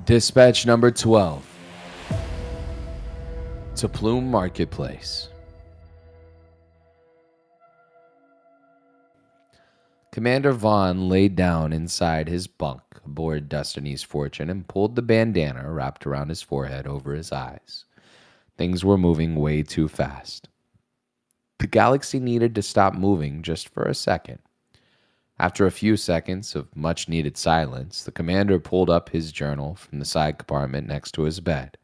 Dispatch number 12 to Plume Marketplace. Commander Vaughn laid down inside his bunk aboard Destiny's Fortune and pulled the bandana wrapped around his forehead over his eyes. Things were moving way too fast. The galaxy needed to stop moving just for a second. After a few seconds of much needed silence, the commander pulled up his journal from the side compartment next to his bed,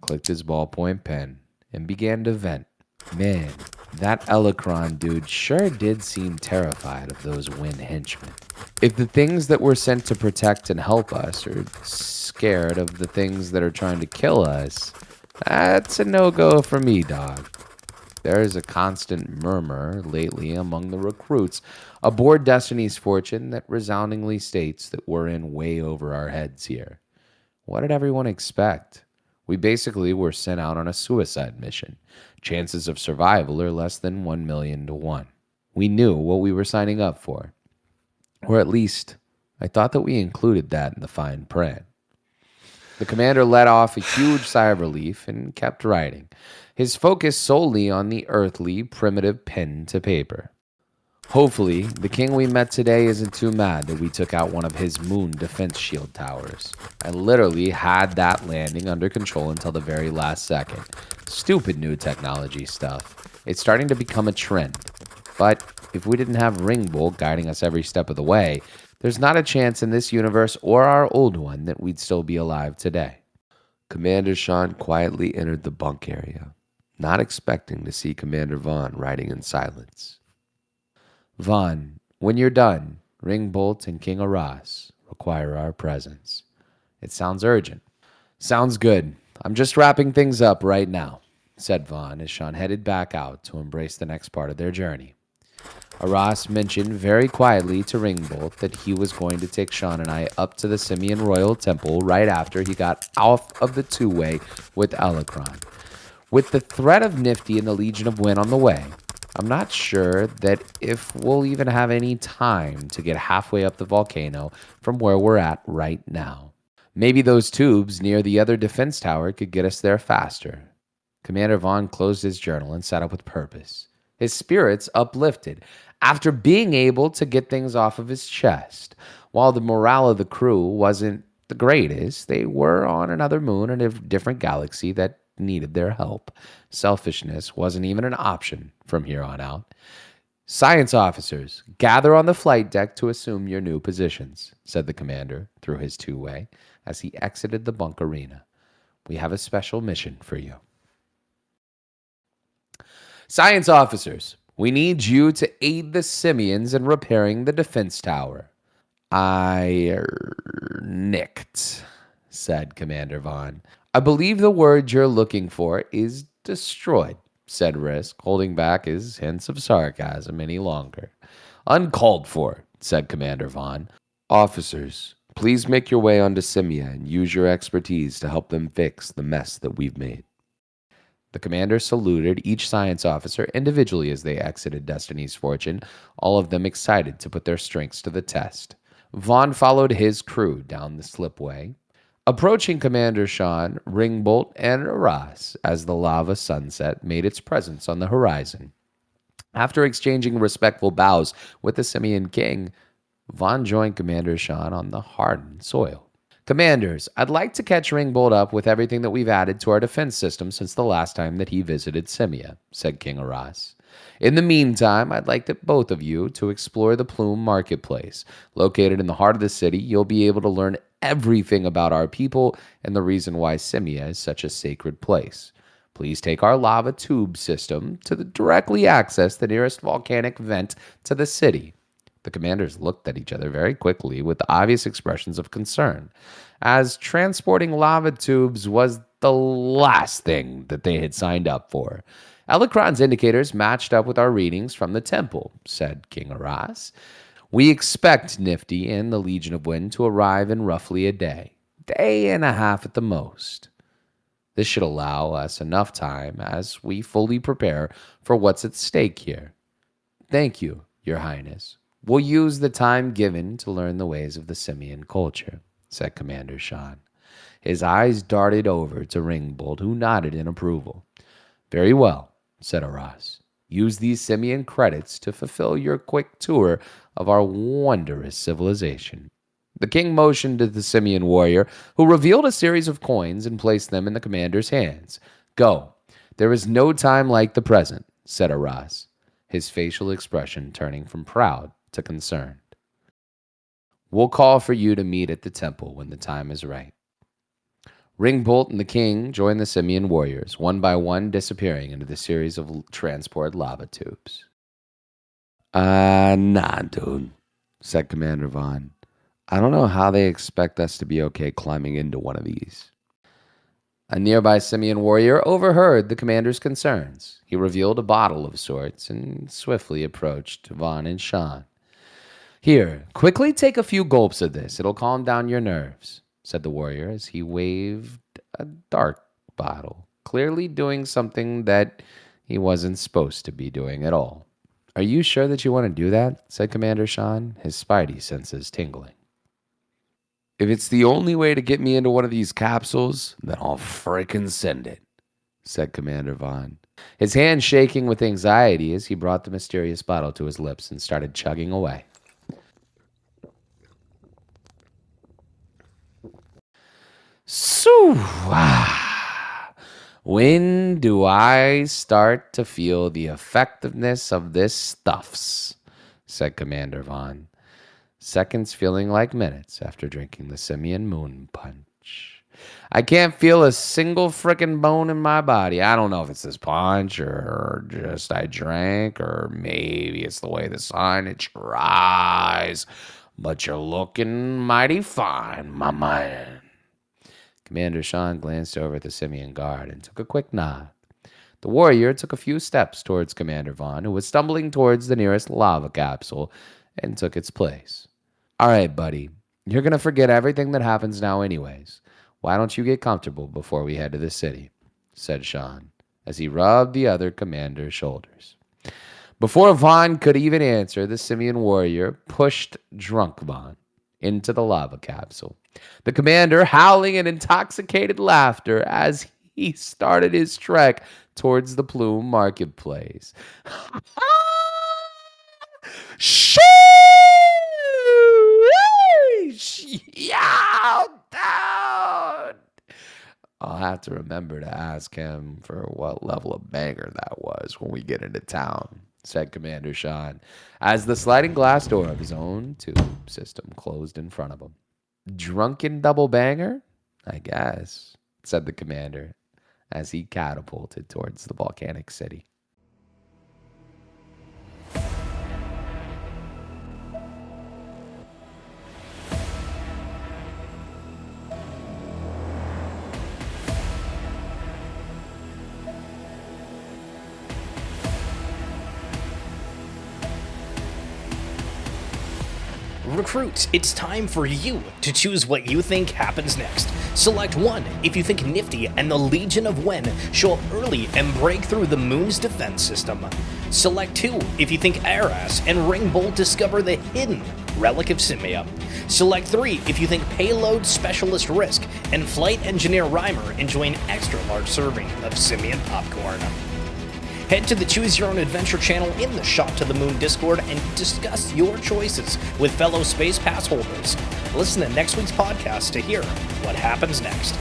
clicked his ballpoint pen, and began to vent. Man, that Elecron dude sure did seem terrified of those Wynn henchmen. If the things that we're sent to protect and help us are scared of the things that are trying to kill us, that's a no-go for me, dog. There is a constant murmur lately among the recruits aboard Destiny's Fortune that resoundingly states that we're in way over our heads here. What did everyone expect? We basically were sent out on a suicide mission. Chances of survival are less than 1 million to 1. We knew what we were signing up for. Or at least, I thought that we included that in the fine print. The commander let off a huge sigh of relief and kept writing, his focus solely on the earthly, primitive pen to paper. Hopefully, the king we met today isn't too mad that we took out one of his moon defense shield towers. I literally had that landing under control until the very last second. Stupid new technology stuff. It's starting to become a trend. But if we didn't have Ringbolt guiding us every step of the way, there's not a chance in this universe or our old one that we'd still be alive today. Commander Sean quietly entered the bunk area, not expecting to see Commander Vaughn riding in silence. Vaughn, when you're done, Ringbolt and King Aras require our presence. It sounds urgent. Sounds good. I'm just wrapping things up right now, said Vaughn as Sean headed back out to embrace the next part of their journey. Aras mentioned very quietly to Ringbolt that he was going to take Sean and I up to the Simeon Royal Temple right after he got off of the two-way with Elecron. With the threat of Nifty and the Legion of Wynn on the way, I'm not sure that if we'll even have any time to get halfway up the volcano from where we're at right now. Maybe those tubes near the other defense tower could get us there faster. Commander Vaughn closed his journal and sat up with purpose, his spirits uplifted after being able to get things off of his chest. While the morale of the crew wasn't the greatest, they were on another moon in a different galaxy that needed their help. Selfishness wasn't even an option from here on out. Science officers, gather on the flight deck to assume your new positions, said the commander through his two-way as he exited the bunk arena. We have a special mission for you. Science officers, we need you to aid the Simians in repairing the defense tower. Nicked, said Commander Vaughn. I believe the word you're looking for is destroyed, said Risk, holding back his hints of sarcasm any longer. Uncalled for, said Commander Vaughn. Officers, please make your way onto Simia and use your expertise to help them fix the mess that we've made. The commander saluted each science officer individually as they exited Destiny's Fortune, all of them excited to put their strengths to the test. Vaughn followed his crew down the slipway, approaching Commander Sean, Ringbolt, and Aras as the lava sunset made its presence on the horizon. After exchanging respectful bows with the Simian king, Vaughn joined Commander Sean on the hardened soil. Commanders, I'd like to catch Ringbolt up with everything that we've added to our defense system since the last time that he visited Simia, said King Aras. In the meantime, I'd like both of you to explore the Plume Marketplace. Located in the heart of the city, you'll be able to learn everything about our people and the reason why Simia is such a sacred place. Please take our lava tube system to directly access the nearest volcanic vent to the city. The commanders looked at each other very quickly with obvious expressions of concern, as transporting lava tubes was the last thing that they had signed up for. Elecron's indicators matched up with our readings from the temple, said King Aras. We expect Nifty and the Legion of Wind to arrive in roughly a day and a half at the most. This should allow us enough time as we fully prepare for what's at stake here. Thank you, Your Highness. We'll use the time given to learn the ways of the Simian culture, said Commander Sean. His eyes darted over to Ringbolt, who nodded in approval. Very well, said Aras. Use these simian credits to fulfill your quick tour of our wondrous civilization. The king motioned to the simian warrior, who revealed a series of coins and placed them in the commander's hands. Go. There is no time like the present, said Aras, his facial expression turning from proud to concerned. We'll call for you to meet at the temple when the time is right. Ringbolt and the king joined the simian warriors, one by one disappearing into the series of transport lava tubes. Nah, dude, said Commander Vaughn. I don't know how they expect us to be okay climbing into one of these. A nearby simian warrior overheard the commander's concerns. He revealed a bottle of sorts and swiftly approached Vaughn and Sean. Here, quickly take a few gulps of this. It'll calm down your nerves, said the warrior as he waved a dark bottle, clearly doing something that he wasn't supposed to be doing at all. Are you sure that you want to do that? Said Commander Sean, his spidey senses tingling. If it's the only way to get me into one of these capsules, then I'll frickin' send it, said Commander Vaughn, his hand shaking with anxiety as he brought the mysterious bottle to his lips and started chugging away. So, when do I start to feel the effectiveness of this stuffs? Said Commander Vaughn, seconds feeling like minutes after drinking the simian moon punch. I can't feel a single frickin' bone in my body. I don't know if it's this punch or just I drank or maybe it's the way the sun hits your eyes. But you're looking mighty fine, my man. Commander Sean glanced over at the simian guard and took a quick nod. The warrior took a few steps towards Commander Vaughn, who was stumbling towards the nearest lava capsule, and took its place. All right, buddy. You're going to forget everything that happens now anyways. Why don't you get comfortable before we head to the city? Said Sean, as he rubbed the other commander's shoulders. Before Vaughn could even answer, the simian warrior pushed drunk Vaughn into the lava capsule, the commander howling in intoxicated laughter as he started his trek towards the Plume marketplace. Sheesh! Yeah, down! I'll have to remember to ask him for what level of banger that was when we get into town, said Commander Sean, as the sliding glass door of his own tube system closed in front of him. Drunken double banger? I guess, said the commander as he catapulted towards the volcanic city. Recruits, it's time for you to choose what you think happens next. Select 1 if you think Nifty and the Legion of Wen show up early and break through the moon's defense system. Select 2 if you think Aras and Ringbolt discover the hidden Relic of Simia. Select 3 if you think Payload Specialist Risk and Flight Engineer Reimer enjoy an extra large serving of Simian popcorn. Head to the Choose Your Own Adventure channel in the Shot to the Moon Discord and discuss your choices with fellow Space Pass holders. Listen to next week's podcast to hear what happens next.